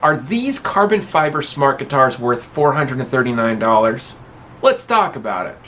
Are these carbon fiber smart guitars worth $439? Let's talk about it.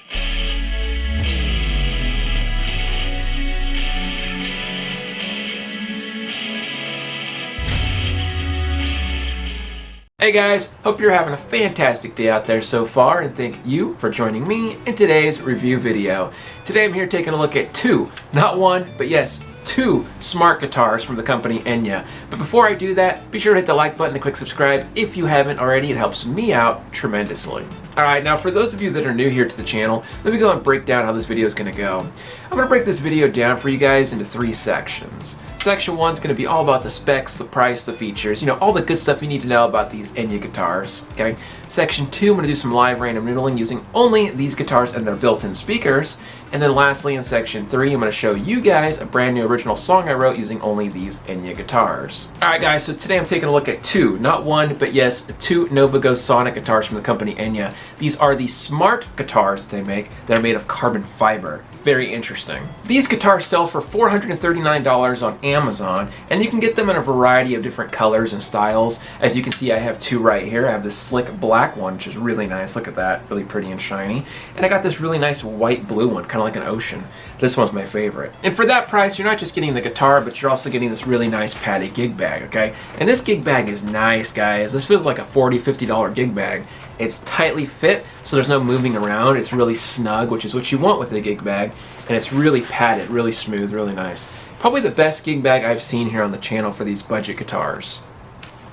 Hey guys, hope you're having a fantastic day out there so far, and thank you for joining me in today's review video. Today I'm here taking a look at two, not one, but yes, two smart guitars from the company Enya. But before I do that, be sure to hit the like button and click subscribe if you haven't already. It helps me out tremendously. Alright, now for those of you that are new here to the channel, let me go and break down how this video is going to go. I'm going to break this video down for you guys into three sections. Section 1 is going to be all about the specs, the price, the features, all the good stuff you need to know about these Enya guitars. Okay. Section 2, I'm going to do some live random noodling using only these guitars and their built-in speakers. And then lastly, in Section 3, I'm going to show you guys a brand new original song I wrote using only these Enya guitars. Alright guys, so today I'm taking a look at two, not one, but yes, two Novago Sonic guitars from the company Enya. These are the smart guitars that they make that are made of carbon fiber. Very interesting. These guitars sell for $439 on Amazon, and you can get them in a variety of different colors and styles. As you can see, I have two right here. I have this slick black one, which is really nice. Look at that, really pretty and shiny. And I got this really nice white blue one, kind of like an ocean. This one's my favorite. And for that price, you're not just getting the guitar, but you're also getting this really nice padded gig bag, okay? And this gig bag is nice, guys. This feels like a $40, $50 gig bag. It's tightly fit, so there's no moving around. It's really snug, which is what you want with a gig bag. And it's really padded, really smooth, really nice. Probably the best gig bag I've seen here on the channel for these budget guitars.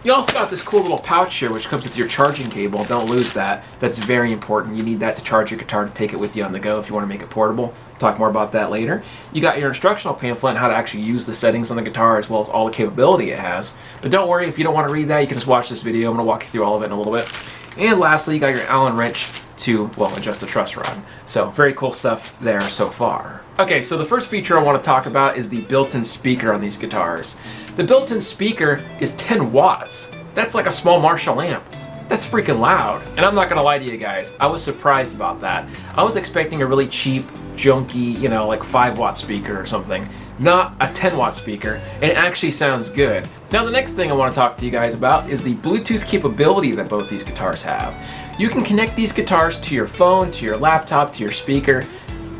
You also got this cool little pouch here, which comes with your charging cable. Don't lose that. That's very important. You need that to charge your guitar to take it with you on the go if you want to make it portable. Talk more about that later. You got your instructional pamphlet on how to actually use the settings on the guitar, as well as all the capability it has. But don't worry, if you don't want to read that, you can just watch this video. I'm going to walk you through all of it in a little bit. And lastly, you got your Allen wrench to, well, adjust the truss rod. So very cool stuff there so far. Okay, so the first feature I want to talk about is the built-in speaker on these guitars. The built-in speaker is 10 watts. That's like a small Marshall amp. That's freaking loud. And I'm not gonna lie to you guys, I was surprised about that. I was expecting a really cheap, junky, like 5-watt speaker or something. Not a 10-watt speaker, and it actually sounds good. Now the next thing I want to talk to you guys about is the Bluetooth capability that both these guitars have. You can connect these guitars to your phone, to your laptop, to your speaker,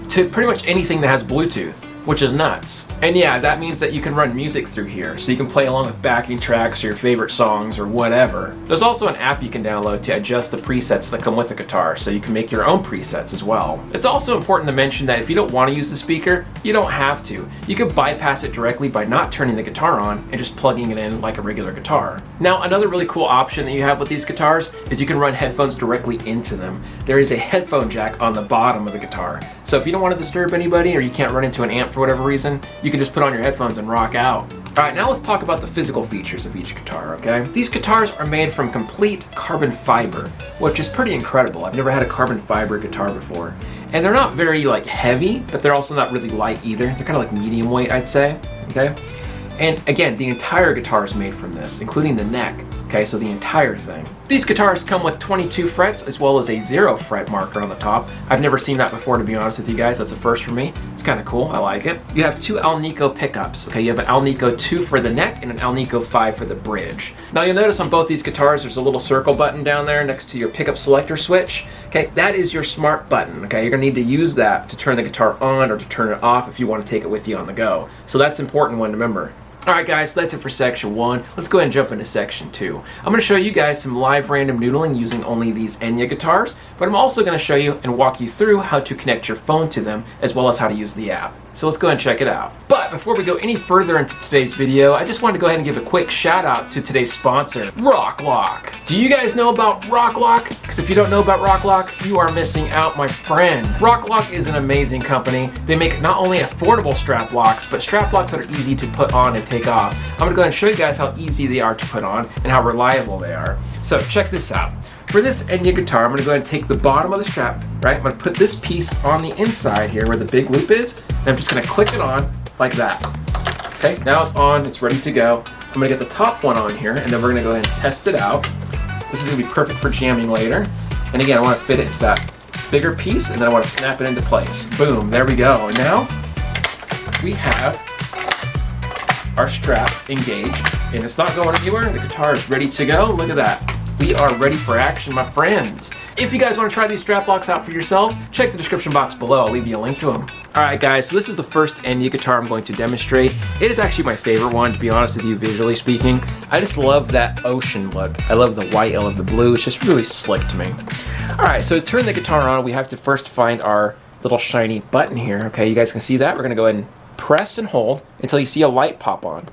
to pretty much anything that has Bluetooth, which is nuts. And yeah, that means that you can run music through here, so you can play along with backing tracks or your favorite songs or whatever. There's also an app you can download to adjust the presets that come with the guitar, so you can make your own presets as well. It's also important to mention that if you don't want to use the speaker, you don't have to. You can bypass it directly by not turning the guitar on and just plugging it in like a regular guitar. Now, another really cool option that you have with these guitars is you can run headphones directly into them. There is a headphone jack on the bottom of the guitar. So if you don't want to disturb anybody or you can't run into an amp for whatever reason, you can just put on your headphones and rock out. Alright, now let's talk about the physical features of each guitar, okay? These guitars are made from complete carbon fiber, which is pretty incredible. I've never had a carbon fiber guitar before. And they're not very heavy, but they're also not really light either. They're kind of like medium weight, I'd say, okay? And again, the entire guitar is made from this, including the neck. Okay, so the entire thing. These guitars come with 22 frets as well as a 0 fret marker on the top. I've never seen that before, to be honest with you guys. That's a first for me. It's kind of cool. I like it. You have two Alnico pickups. Okay, you have an Alnico 2 for the neck and an Alnico 5 for the bridge. Now you'll notice on both these guitars there's a little circle button down there next to your pickup selector switch. Okay, that is your smart button. Okay, you're gonna need to use that to turn the guitar on or to turn it off if you want to take it with you on the go. So that's an important one to remember. Alright guys, so that's it for section 1. Let's go ahead and jump into section 2. I'm going to show you guys some live random noodling using only these Enya guitars, but I'm also going to show you and walk you through how to connect your phone to them, as well as how to use the app. So let's go ahead and check it out. But before we go any further into today's video, I just wanted to go ahead and give a quick shout out to today's sponsor, Rocklock. Do you guys know about Rocklock? Because if you don't know about Rocklock, you are missing out, my friend. Rocklock is an amazing company. They make not only affordable strap locks, but strap locks that are easy to put on and take off. I'm gonna go ahead and show you guys how easy they are to put on and how reliable they are. So check this out. For this Enya guitar, I'm gonna go ahead and take the bottom of the strap, right? I'm gonna put this piece on the inside here where the big loop is, and I'm just gonna click it on like that. Okay, now it's on, it's ready to go. I'm gonna get the top one on here, and then we're gonna go ahead and test it out. This is gonna be perfect for jamming later. And again, I wanna fit it into that bigger piece, and then I wanna snap it into place. Boom, there we go. And now we have our strap engaged. and it's not going anywhere. The guitar is ready to go. Look at that. We are ready for action, my friends. If you guys want to try these strap locks out for yourselves, check the description box below. I'll leave you a link to them. All right, guys, so this is the first Enya guitar I'm going to demonstrate. It is actually my favorite one, to be honest with you, visually speaking. I just love that ocean look. I love the white, I love the blue. It's just really slick to me. All right, so to turn the guitar on, we have to first find our little shiny button here. Okay, you guys can see that. We're gonna go ahead and press and hold until you see a light pop on.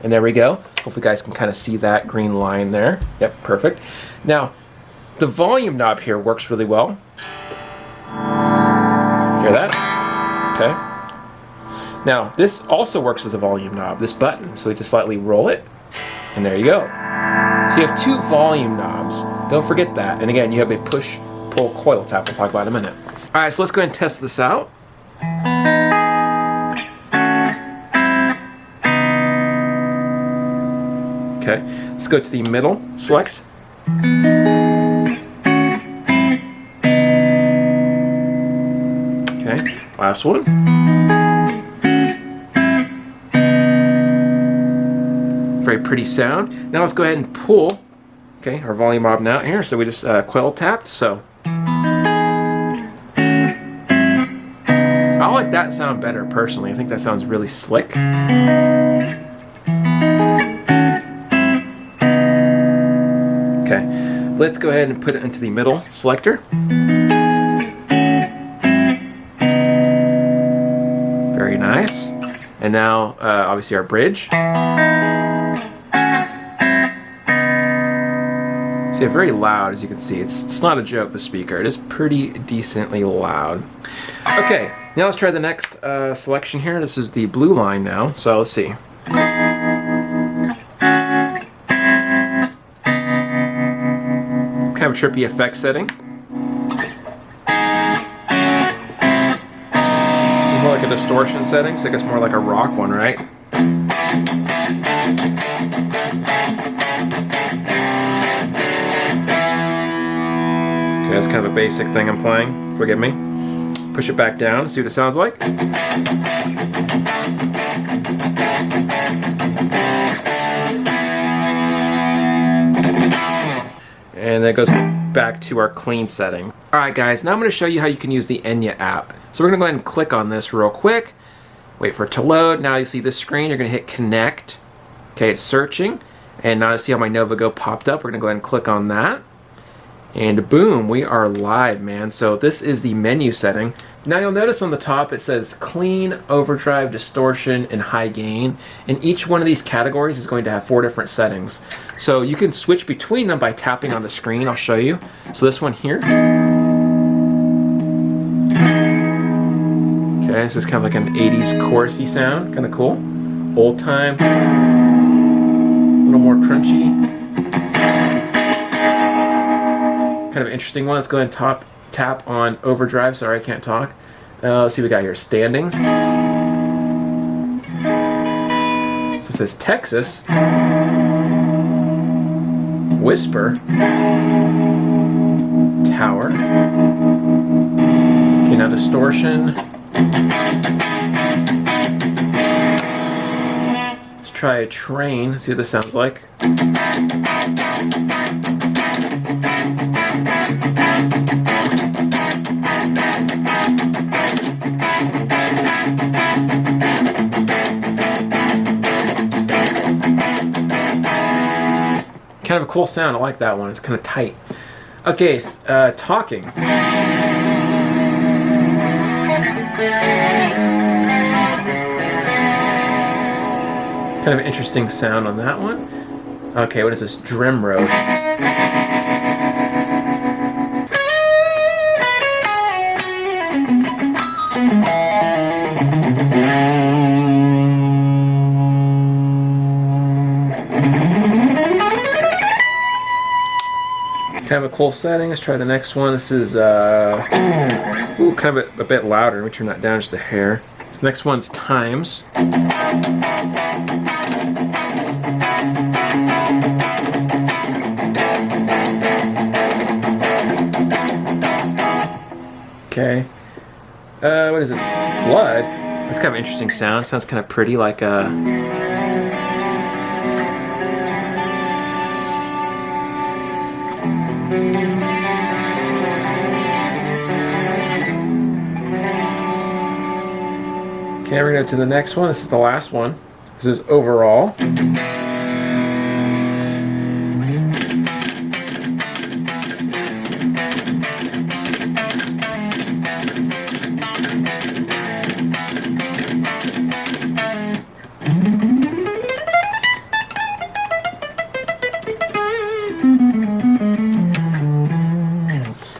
And there we go. Hope you guys can kind of see that green line there. Yep, perfect. Now, the volume knob here works really well. Hear that? Okay. Now, this also works as a volume knob, this button. So we just slightly roll it, and there you go. So you have two volume knobs. Don't forget that. And again, you have a push-pull coil tap. We'll talk about in a minute. All right, so let's go ahead and test this out. Okay, let's go to the middle, select. Okay, last one. Very pretty sound. Now let's go ahead and pull, okay, our volume knob out here. So we just coil tapped, so. I like that sound better personally. I think that sounds really slick. Okay, let's go ahead and put it into the middle selector. Very nice. And now, obviously, our bridge. See, it's very loud, as you can see. It's not a joke, the speaker. It is pretty decently loud. Okay, now let's try the next selection here. This is the blue line now, so let's see. Kind of a trippy effect setting. This is more like a distortion setting, so I guess more like a rock one, right? Okay, that's kind of a basic thing I'm playing. Forgive me. Push it back down, see what it sounds like. And then it goes back to our clean setting. All right, guys, now I'm gonna show you how you can use the Enya app. So we're gonna go ahead and click on this real quick. Wait for it to load. Now you see this screen, you're gonna hit connect. Okay, it's searching. And now you see how my Nova Go popped up. We're gonna go ahead and click on that. And boom, we are live, man. So this is the menu setting. Now you'll notice on the top it says clean, overdrive, distortion, and high gain. And each one of these categories is going to have 4 different settings. So you can switch between them by tapping on the screen. I'll show you. So this one here. Okay, this is kind of like an 80s chorusy sound, kind of cool. Old time, a little more crunchy. Kind of interesting one. Let's go ahead and tap on overdrive. Sorry, I can't talk. Let's see what we got here. Standing. So it says Texas. Whisper. Tower. Okay, now distortion. Let's try a train. Let's see what this sounds like. Kind of a cool sound. I like that one. It's kind of tight. Okay, talking. Kind of interesting sound on that one. Okay, what is this? Drum Road. Kind of a cool setting. Let's try the next one. This is ooh, kind of a bit louder. Let me turn that down just a hair. This next one's times. Okay. What is this? Flood? That's kind of an interesting sound. Sounds kind of pretty, like a Okay, we're gonna go to the next one. This is the last one. This is overall.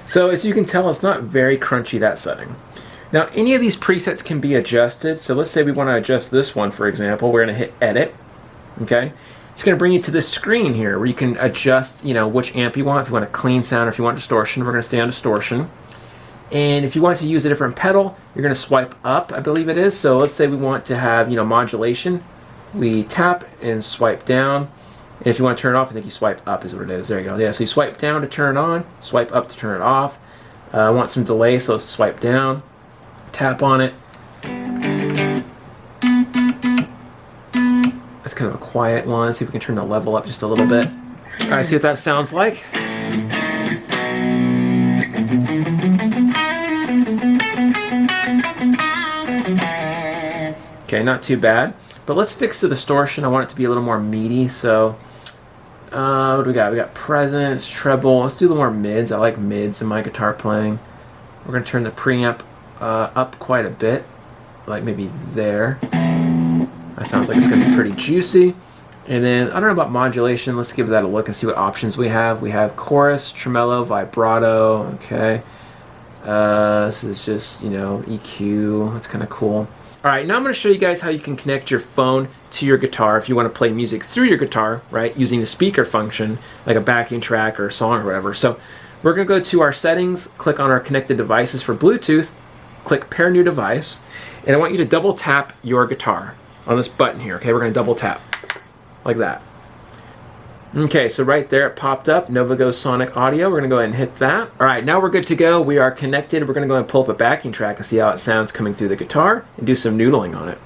So as you can tell, it's not very crunchy, that setting. Now, any of these presets can be adjusted. So let's say we want to adjust this one, for example. We're going to hit edit. Okay. It's going to bring you to this screen here where you can adjust, which amp you want. If you want a clean sound or if you want distortion, we're going to stay on distortion. And if you want to use a different pedal, you're going to swipe up, I believe it is. So let's say we want to have, modulation. We tap and swipe down. And if you want to turn it off, I think you swipe up is what it is. There you go. Yeah, so you swipe down to turn it on, swipe up to turn it off. I want some delay, so let's swipe down, tap on it. That's kind of a quiet one. See if we can turn the level up just a little bit. All right, see what that sounds like. Okay, not too bad. But let's fix the distortion. I want it to be a little more meaty, so what do we got? We got presence, treble. Let's do a little more mids. I like mids in my guitar playing. We're going to turn the preamp up quite a bit, like maybe there. That sounds like it's going to be pretty juicy. And then, I don't know about modulation. Let's give that a look and see what options we have. We have chorus, tremolo, vibrato. Okay. This is just, EQ. That's kind of cool. All right, now I'm going to show you guys how you can connect your phone to your guitar if you want to play music through your guitar, right, using the speaker function, like a backing track or a song or whatever. So we're going to go to our settings, click on our connected devices for Bluetooth, click pair new device, and I want you to double tap your guitar on this button here, okay? We're going to double tap like that. Okay, so right there it popped up, Novago Sonic Audio. We're going to go ahead and hit that. All right, now we're good to go. We are connected. We're going to go ahead and pull up a backing track and see how it sounds coming through the guitar and do some noodling on it.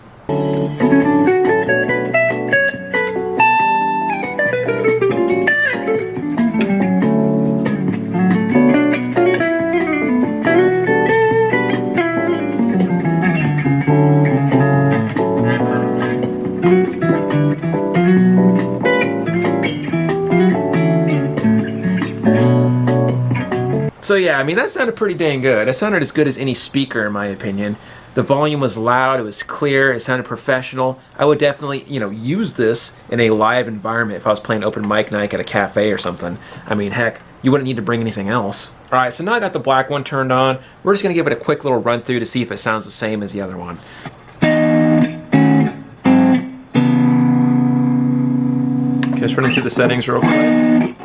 So yeah, I mean, that sounded pretty dang good. It sounded as good as any speaker, in my opinion. The volume was loud, it was clear, it sounded professional. I would definitely, use this in a live environment if I was playing open mic night at a cafe or something. I mean, heck, you wouldn't need to bring anything else. All right, so now I got the black one turned on. We're just gonna give it a quick little run through to see if it sounds the same as the other one. Okay, just running through the settings real quick.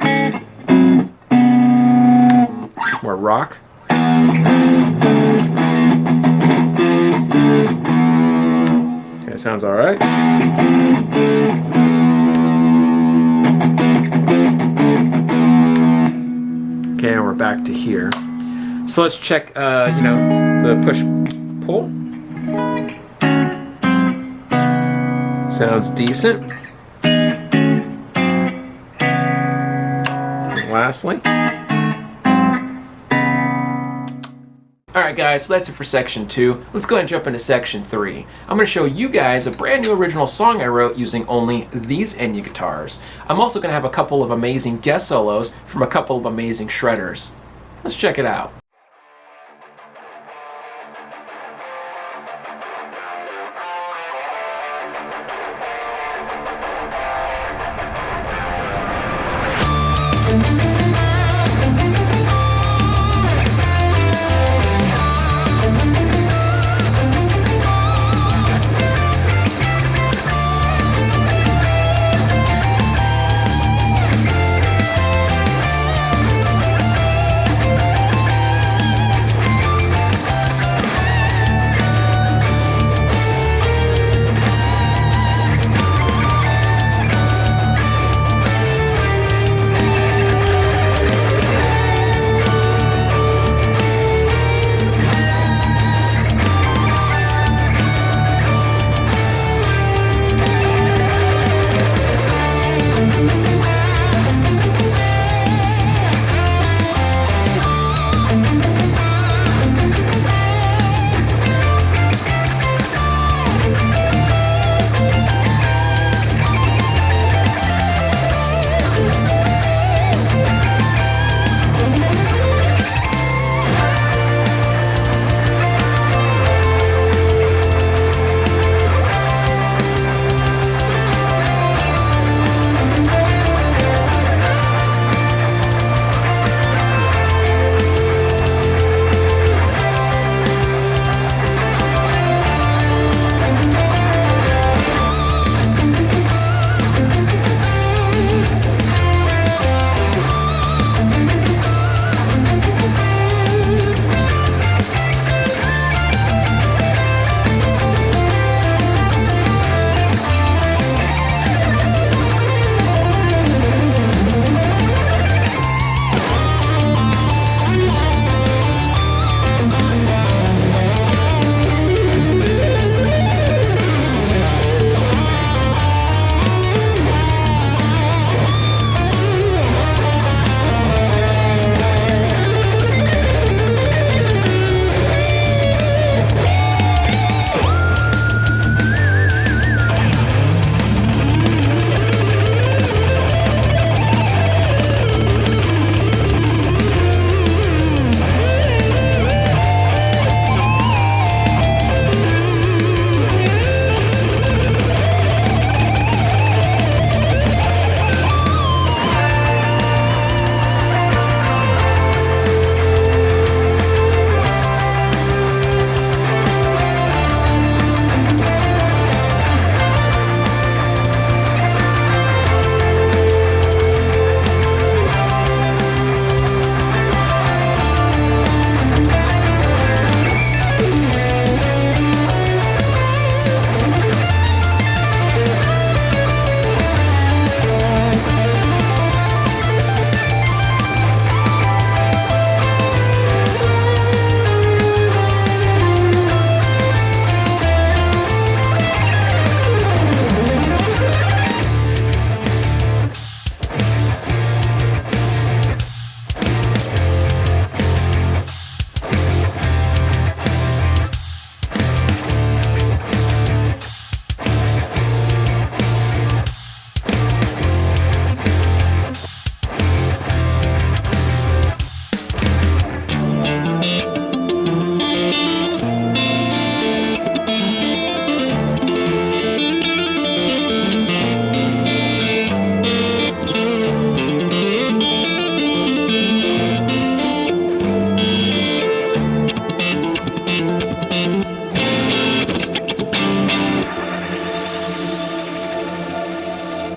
More rock. Okay, sounds all right. Okay, and we're back to here. So let's check, the push-pull. Sounds decent. And lastly. Alright guys, so that's it for section 2. Let's go ahead and jump into section 3. I'm going to show you guys a brand new original song I wrote using only these Enya guitars. I'm also going to have a couple of amazing guest solos from a couple of amazing shredders. Let's check it out.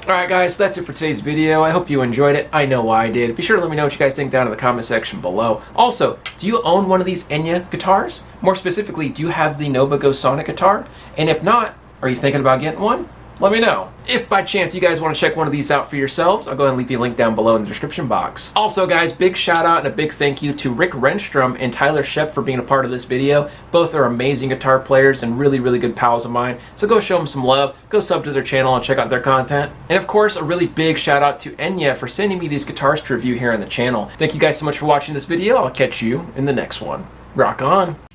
Alright guys, so that's it for today's video. I hope you enjoyed it. I know I did. Be sure to let me know what you guys think down in the comment section below. Also, do you own one of these Enya guitars? More specifically, do you have the Nova Go Sonic guitar? And if not, are you thinking about getting one? Let me know. If by chance you guys want to check one of these out for yourselves, I'll go ahead and leave you a link down below in the description box. Also guys, big shout out and a big thank you to Renstrom and Tyler Shep for being a part of this video. Both are amazing guitar players and really good pals of mine. So go show them some love, go sub to their channel and check out their content. And of course, a really big shout out to Enya for sending me these guitars to review here on the channel. Thank you guys so much for watching this video. I'll catch you in the next one. Rock on.